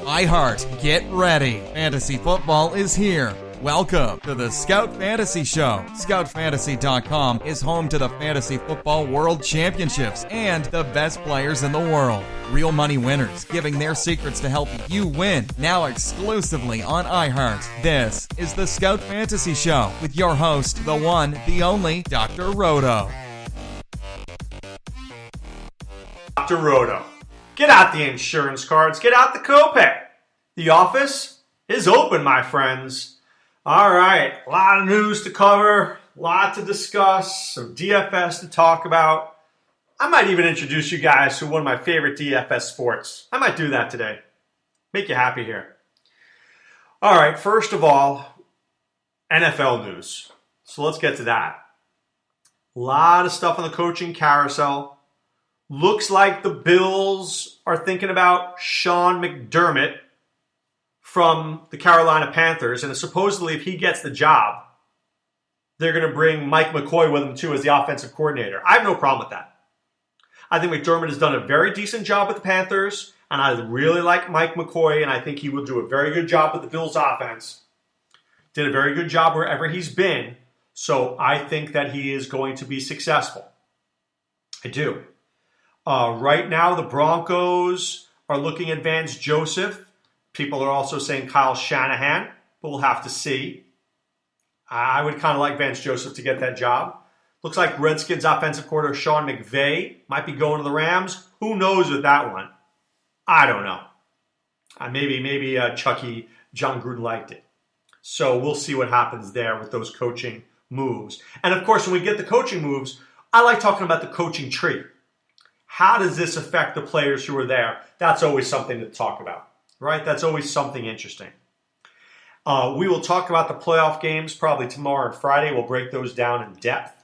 iHeart, get ready. Fantasy football is here. Welcome to the Scout Fantasy Show. ScoutFantasy.com is home to the Fantasy Football World Championships and the best players in the world. Real money winners giving their secrets to help you win. Now exclusively on iHeart. This is the Scout Fantasy Show with your host, the one, the only, Dr. Roto. Dr. Roto. Get out the insurance cards. Get out the copay. The office is open, my friends. All right, a lot of news to cover, a lot to discuss, some DFS to talk about. I might even introduce you guys to one of my favorite DFS sports. I might do that today. Make you happy here. All right, first of all, NFL news. So let's get to that. A lot of stuff on the coaching carousel. Looks like the Bills are thinking about Sean McDermott from the Carolina Panthers. And supposedly if he gets the job, they're going to bring Mike McCoy with him too as the offensive coordinator. I have no problem with that. I think McDermott has done a very decent job with the Panthers. And I really like Mike McCoy. And I think he will do a very good job with the Bills offense. Did a very good job wherever he's been. So I think that he is going to be successful. I do. Right now, the Broncos are looking at Vance Joseph. People are also saying Kyle Shanahan, but we'll have to see. I would kind of like Vance Joseph to get that job. Looks like Redskins offensive coordinator Sean McVay might be going to the Rams. Who knows with that one? I don't know. Maybe Chucky, John Gruden liked it. So we'll see what happens there with those coaching moves. And of course, when we get the coaching moves, I like talking about the coaching tree. How does this affect the players who are there? That's always something to talk about, right? That's always something interesting. We will talk about the playoff games probably tomorrow and Friday. We'll break those down in depth.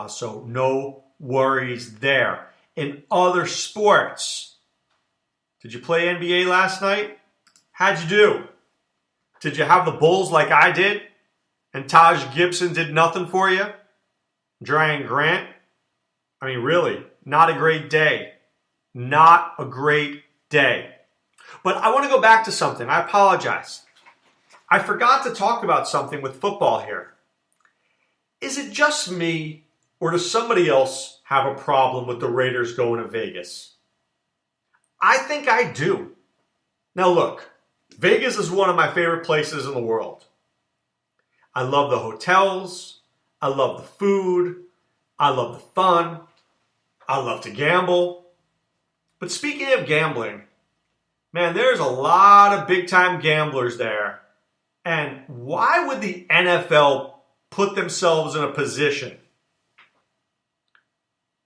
So no worries there. In other sports, did you play NBA last night? How'd you do? Did you have the Bulls like I did? And Taj Gibson did nothing for you? Brian Grant? I mean, really, not a great day. Not a great day. But I want to go back to something. I apologize. I forgot to talk about something with football here. Is it just me, or does somebody else have a problem with the Raiders going to Vegas? I think I do. Now look, Vegas is one of my favorite places in the world. I love the hotels. I love the food. I love the fun. I love to gamble. But speaking of gambling, man, there's a lot of big-time gamblers there. And why would the NFL put themselves in a position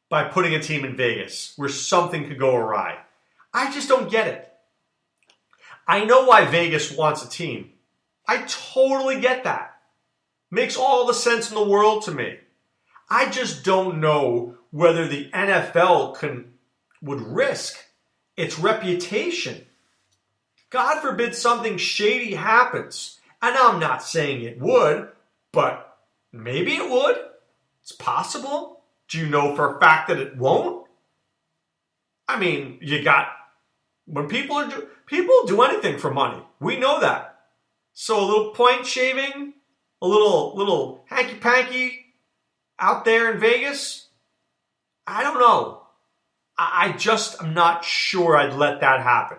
by putting a team in Vegas where something could go awry? I just don't get it. I know why Vegas wants a team. I totally get that. Makes all the sense in the world to me. I just don't know whether the NFL would risk its reputation. God forbid something shady happens. And I'm not saying it would, but maybe it would. It's possible. Do you know for a fact that it won't? I mean, when people do anything for money. We know that. So a little point shaving, a little hanky-panky out there in Vegas, I don't know. I just am not sure I'd let that happen.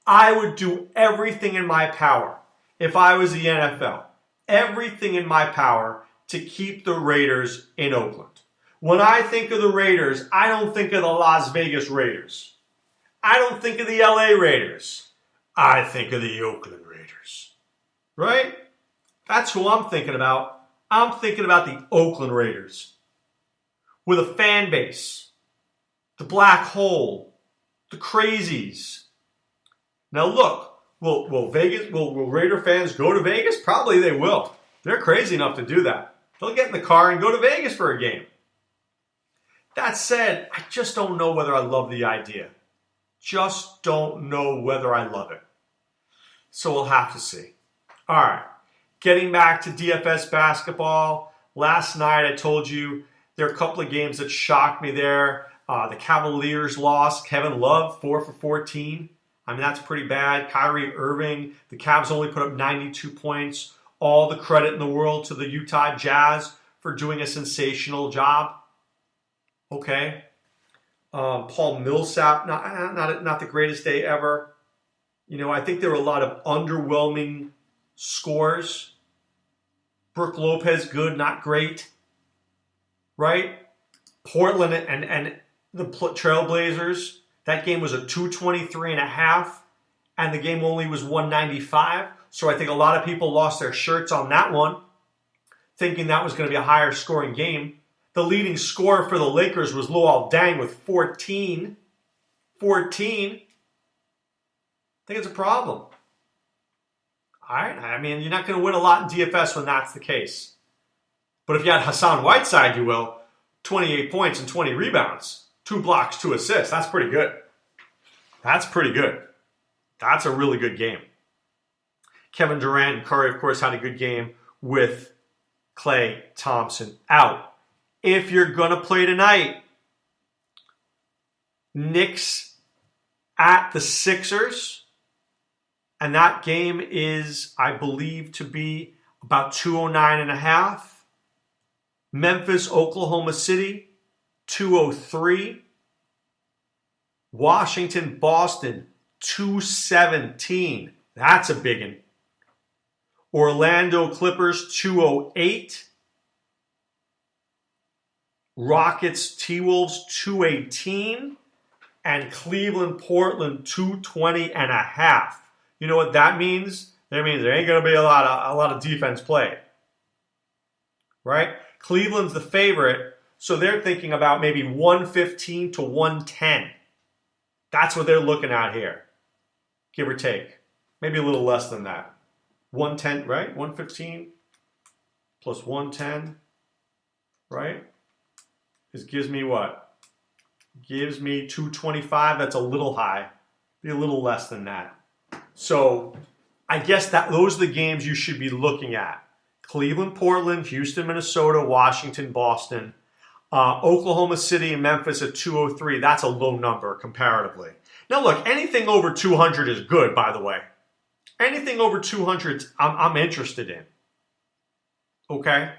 I would do everything in my power if I was the NFL. Everything in my power to keep the Raiders in Oakland. When I think of the Raiders, I don't think of the Las Vegas Raiders. I don't think of the LA Raiders. I think of the Oakland Raiders. Right? That's who I'm thinking about. I'm thinking about the Oakland Raiders. With a fan base. The black hole. The crazies. Now look, will Raider fans go to Vegas? Probably they will. They're crazy enough to do that. They'll get in the car and go to Vegas for a game. That said, I just don't know whether I love the idea. Just don't know whether I love it. So we'll have to see. All right. Getting back to DFS basketball. Last night I told you there are a couple of games that shocked me there. The Cavaliers lost. Kevin Love, 4 for 14. I mean, that's pretty bad. Kyrie Irving, the Cavs only put up 92 points. All the credit in the world to the Utah Jazz for doing a sensational job. Okay. Paul Millsap, not the greatest day ever. You know, I think there were a lot of underwhelming scores. Brook Lopez, good, not great. Right? Portland and the Trailblazers, that game was a 223.5, and the game only was 195. So I think a lot of people lost their shirts on that one, thinking that was going to be a higher scoring game. The leading scorer for the Lakers was Luol Deng with 14. 14. I think it's a problem. All right? I mean, you're not going to win a lot in DFS when that's the case. But if you had Hassan Whiteside, you will. 28 points and 20 rebounds. 2 blocks, 2 assists. That's pretty good. That's pretty good. That's a really good game. Kevin Durant and Curry, of course, had a good game with Klay Thompson out. If you're going to play tonight, Knicks at the Sixers. And that game is, I believe, to be about 209.5. Memphis, Oklahoma City, 203. Washington, Boston, 217. That's a big one. Orlando Clippers, 208. Rockets, T-Wolves, 218. And Cleveland, Portland, 220.5. You know what that means? That means there ain't going to be a lot of defense played. Right? Cleveland's the favorite, so they're thinking about maybe 115 to 110. That's what they're looking at here, give or take. Maybe a little less than that. 110, right? 115 plus 110, right? This gives me what? Gives me 225. That's a little high. Be a little less than that. So I guess that those are the games you should be looking at. Cleveland, Portland, Houston, Minnesota, Washington, Boston, Oklahoma City, and Memphis at 203. That's a low number comparatively. Now look, anything over 200 is good, by the way. Anything over 200, I'm interested in. Okay?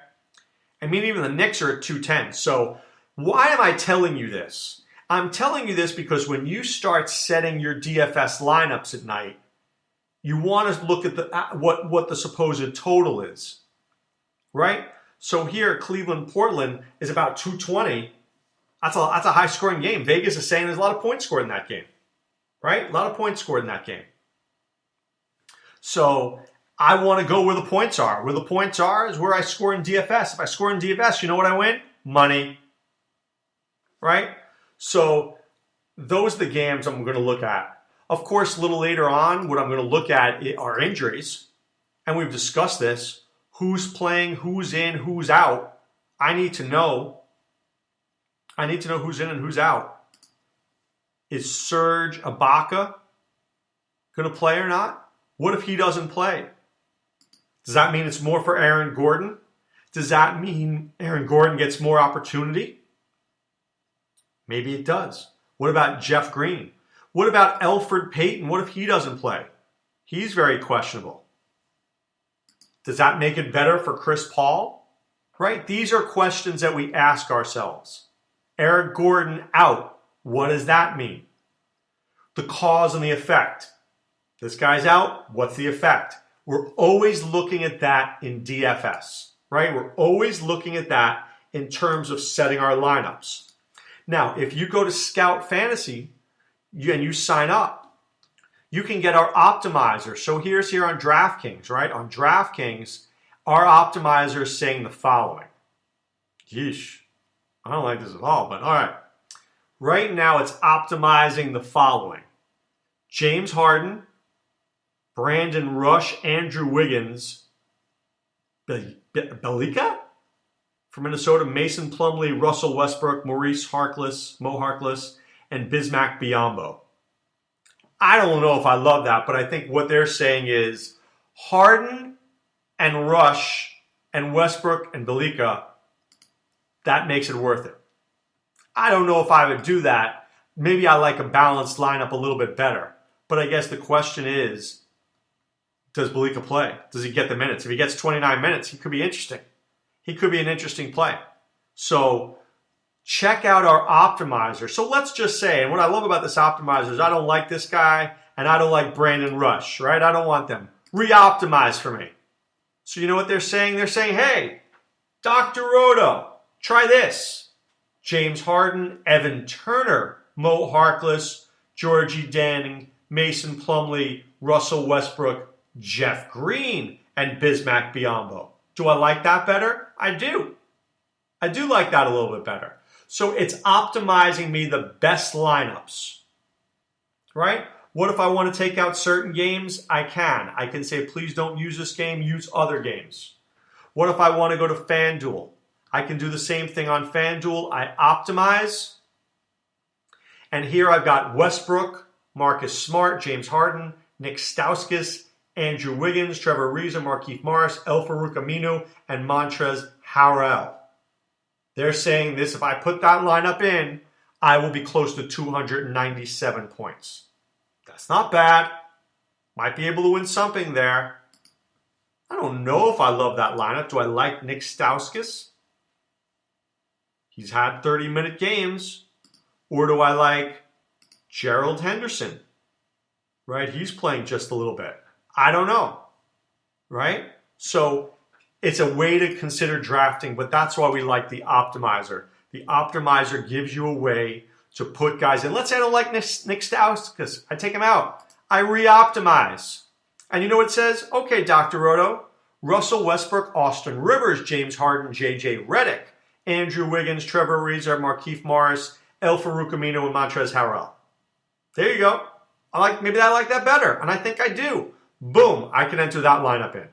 I mean, even the Knicks are at 210. So why am I telling you this? I'm telling you this because when you start setting your DFS lineups at night, you want to look at what the supposed total is. Right? So here, Cleveland-Portland is about 220. That's a high-scoring game. Vegas is saying there's a lot of points scored in that game. Right? A lot of points scored in that game. So I want to go where the points are. Where the points are is where I score in DFS. If I score in DFS, you know what I win? Money. Right? So those are the games I'm going to look at. Of course, a little later on, what I'm going to look at are injuries. And we've discussed this. Who's playing, who's in, who's out. I need to know. I need to know who's in and who's out. Is Serge Ibaka going to play or not? What if he doesn't play? Does that mean it's more for Aaron Gordon? Does that mean Aaron Gordon gets more opportunity? Maybe it does. What about Jeff Green? What about Elfrid Payton? What if he doesn't play? He's very questionable. Does that make it better for Chris Paul? Right? These are questions that we ask ourselves. Eric Gordon out. What does that mean? The cause and the effect. This guy's out. What's the effect? We're always looking at that in DFS. Right? We're always looking at that in terms of setting our lineups. Now, if you go to Scout Fantasy and you sign up, you can get our optimizer. So here's here on DraftKings, right? On DraftKings, our optimizer is saying the following. Yeesh. I don't like this at all, but all right. Right now, it's optimizing the following. James Harden, Brandon Rush, Andrew Wiggins, Bjelica from Minnesota, Mason Plumlee, Russell Westbrook, Maurice Harkless, Mo Harkless, and Bismack Biyombo. I don't know if I love that, but I think what they're saying is Harden and Rush and Westbrook and Bjelica, that makes it worth it. I don't know if I would do that. Maybe I like a balanced lineup a little bit better. But I guess the question is, does Pga play? Does he get the minutes? If he gets 29 minutes, he could be interesting. He could be an interesting play. So check out our optimizer. So let's just say, and what I love about this optimizer is I don't like this guy and I don't like Brandon Rush, right? I don't want them. Re-optimize for me. So you know what they're saying? They're saying, hey, Dr. Roto, try this. James Harden, Evan Turner, Mo Harkless, Georgie Danning, Mason Plumlee, Russell Westbrook, Jeff Green, and Bismack Biyombo. Do I like that better? I do. I do like that a little bit better. So it's optimizing me the best lineups, right? What if I want to take out certain games? I can. I can say, please don't use this game, use other games. What if I want to go to FanDuel? I can do the same thing on FanDuel. I optimize. And here I've got Westbrook, Marcus Smart, James Harden, Nick Stauskas, Andrew Wiggins, Trevor Ariza, Markieff Morris, El-Farouq Aminu, and Montrezl Harrell. They're saying this, if I put that lineup in, I will be close to 297 points. That's not bad. Might be able to win something there. I don't know if I love that lineup. Do I like Nick Stauskas? He's had 30-minute games. Or do I like Gerald Henderson? Right? He's playing just a little bit. I don't know. Right? So it's a way to consider drafting, but that's why we like the optimizer. The optimizer gives you a way to put guys in. Let's say I don't like Nick Stauskas. I take him out. I re-optimize. And you know what it says? Okay, Dr. Roto. Russell Westbrook, Austin Rivers, James Harden, J.J. Redick, Andrew Wiggins, Trevor Ariza, Markieff Morris, El-Farouq Aminu, and Montrezl Harrell. There you go. Maybe I like that better, and I think I do. Boom, I can enter that lineup in.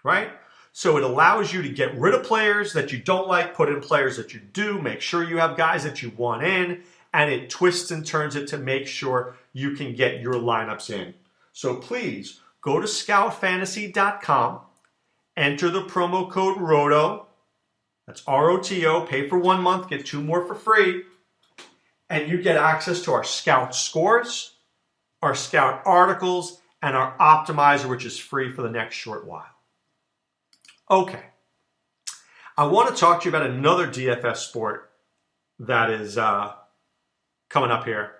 Right? So it allows you to get rid of players that you don't like, put in players that you do, make sure you have guys that you want in, and it twists and turns it to make sure you can get your lineups in. So please, go to scoutfantasy.com, enter the promo code ROTO, that's ROTO, pay for 1 month, get 2 more for free, and you get access to our Scout scores, our Scout articles, and our optimizer, which is free for the next short while. Okay, I want to talk to you about another DFS sport that is coming up here.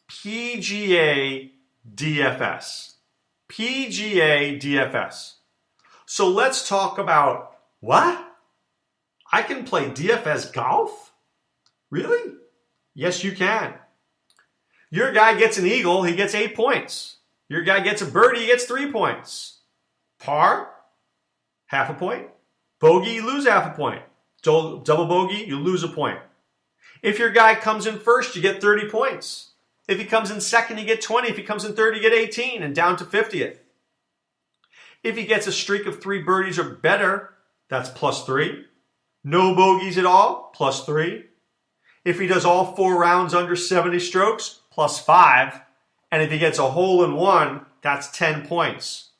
Pga Dfs. Pga Dfs. So let's talk about what? I can play DFS golf? Really? Yes, you can. Your guy gets an eagle, he gets 8 points. Your guy gets a birdie, he gets 3 points. Par, half a point. Bogey, you lose half a point. Double bogey, you lose a point. If your guy comes in first, you get 30 points. If he comes in second, you get 20. If he comes in third, you get 18 and down to 50th. If he gets a streak of 3 birdies or better, that's plus 3. No bogeys at all, plus 3. If he does all 4 rounds under 70 strokes, plus 5. And if he gets a hole in one, that's 10 points.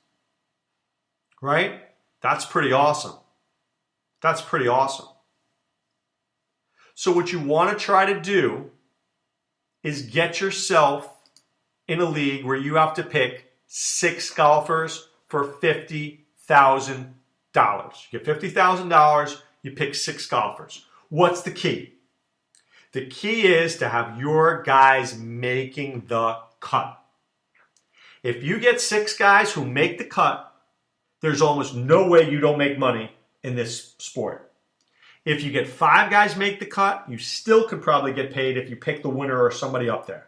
Right? That's pretty awesome. That's pretty awesome. So what you want to try to do is get yourself in a league where you have to pick 6 golfers for $50,000. You get $50,000, you pick 6 golfers. What's the key? The key is to have your guys making the cut. If you get 6 guys who make the cut, there's almost no way you don't make money in this sport. If you get 5 guys make the cut, you still could probably get paid if you pick the winner or somebody up there.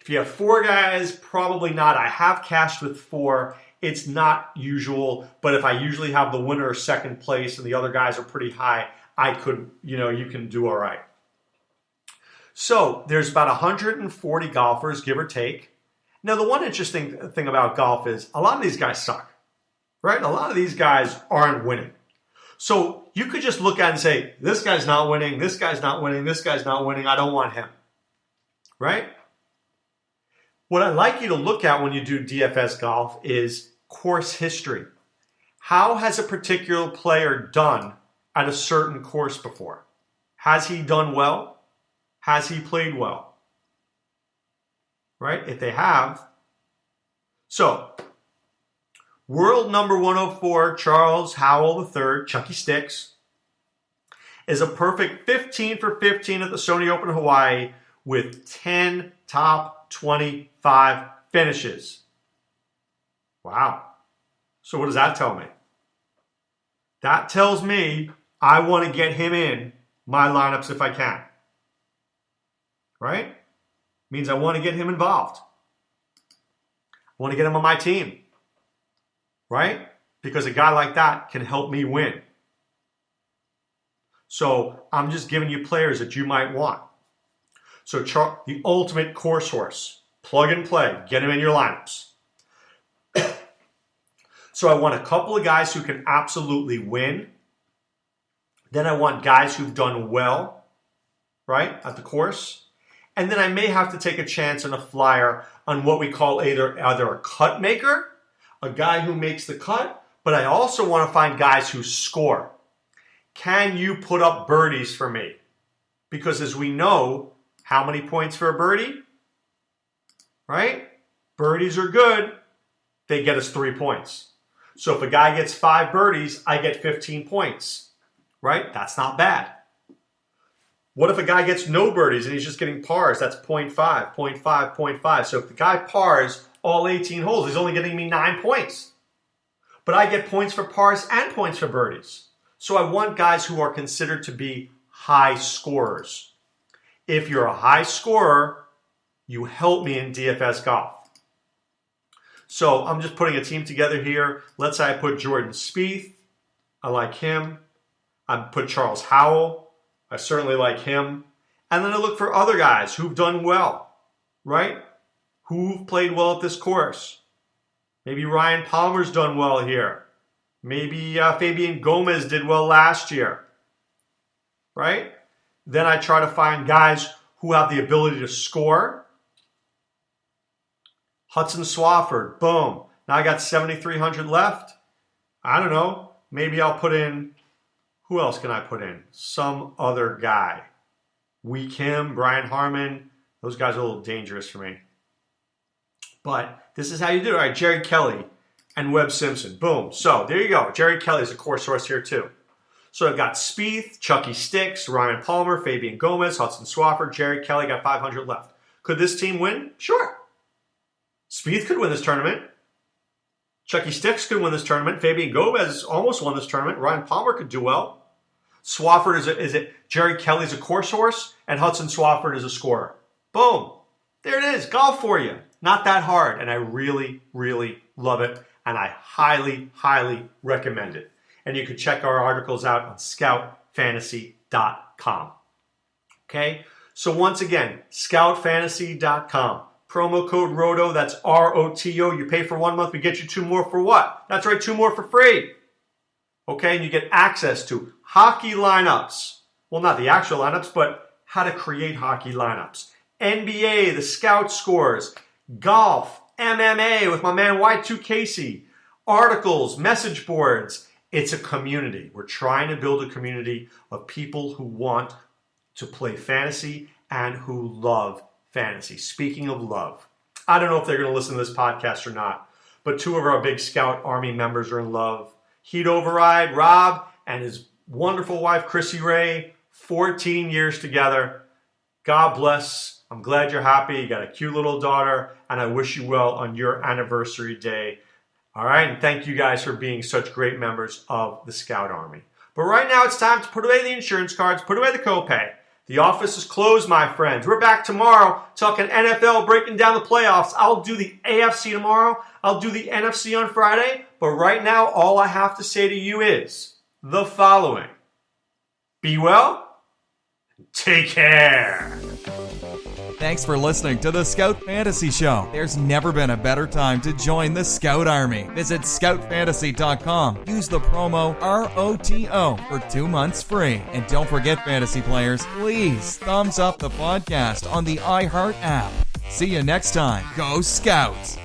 If you have 4 guys, probably not. I have cashed with 4. It's not usual, but if I usually have the winner or second place and the other guys are pretty high, I could, you can do all right. So there's about 140 golfers, give or take. Now, the one interesting thing about golf is a lot of these guys suck, right? A lot of these guys aren't winning. So you could just look at it and say, this guy's not winning, this guy's not winning, this guy's not winning, I don't want him, right? What I'd like you to look at when you do DFS golf is course history. How has a particular player done at a certain course before? Has he done well? Has he played well? Right? If they have. So, world number 104, Charles Howell III, Chucky Sticks, is a perfect 15 for 15 at the Sony Open Hawaii with 10 top 25 finishes. Wow. So what does that tell me? That tells me I want to get him in my lineups if I can. Right? Means I want to get him involved. I want to get him on my team. Right? Because a guy like that can help me win. So I'm just giving you players that you might want. So the ultimate course horse. Plug and play. Get him in your lineups. So I want a couple of guys who can absolutely win. Then I want guys who've done well, right, at the course. And then I may have to take a chance on a flyer on what we call either a cut maker, a guy who makes the cut, but I also want to find guys who score. Can you put up birdies for me? Because as we know, how many points for a birdie? Right? Birdies are good. They get us 3 points. So if a guy gets 5 birdies, I get 15 points. Right? That's not bad. What if a guy gets no birdies and he's just getting pars? That's 0.5, 0.5, 0.5. So if the guy pars all 18 holes, he's only getting me 9 points. But I get points for pars and points for birdies. So I want guys who are considered to be high scorers. If you're a high scorer, you help me in DFS golf. So I'm just putting a team together here. Let's say I put Jordan Spieth. I like him. I put Charles Howell. I certainly like him. And then I look for other guys who've done well, right? Who've played well at this course. Maybe Ryan Palmer's done well here. Maybe Fabian Gomez did well last year, right? Then I try to find guys who have the ability to score. Hudson Swafford, boom. Now I got 7,300 left. I don't know. Maybe I'll put in, who else can I put in? Some other guy. Wee Kim, Brian Harmon. Those guys are a little dangerous for me. But this is how you do it. All right, Jerry Kelly and Webb Simpson. Boom. So there you go. Jerry Kelly is a core source here too. So I've got Spieth, Chucky Sticks, Ryan Palmer, Fabian Gomez, Hudson Swafford, Jerry Kelly. Got 500 left. Could this team win? Sure. Spieth could win this tournament. Chucky Sticks could win this tournament. Fabian Gomez almost won this tournament. Ryan Palmer could do well. Swafford Jerry Kelly's a course horse, and Hudson Swafford is a scorer. Boom. There it is. Golf for you. Not that hard, and I really, really love it, and I highly, highly recommend it. And you can check our articles out on scoutfantasy.com. Okay? So once again, scoutfantasy.com. Promo code ROTO, that's ROTO. You pay for 1 month, we get you 2 more for what? That's right, 2 more for free. Okay, and you get access to hockey lineups. Well, not the actual lineups, but how to create hockey lineups. NBA, the scout scores, golf, MMA with my man Y2 Casey, articles, message boards. It's a community. We're trying to build a community of people who want to play fantasy and who love fantasy. Speaking of love, I don't know if they're going to listen to this podcast or not, but 2 of our big Scout Army members are in love. Heat Override, Rob, and his wonderful wife, Chrissy Ray, 14 years together. God bless. I'm glad you're happy. You got a cute little daughter, and I wish you well on your anniversary day. All right, and thank you guys for being such great members of the Scout Army. But right now it's time to put away the insurance cards, put away the copay. The office is closed, my friends. We're back tomorrow talking NFL, breaking down the playoffs. I'll do the AFC tomorrow. I'll do the NFC on Friday. But right now, all I have to say to you is the following. Be well. Take care. Thanks for listening to the Scout Fantasy Show. There's never been a better time to join the Scout Army. Visit scoutfantasy.com. Use the promo ROTO for 2 months free. And don't forget, fantasy players, please thumbs up the podcast on the iHeart app. See you next time. Go Scouts!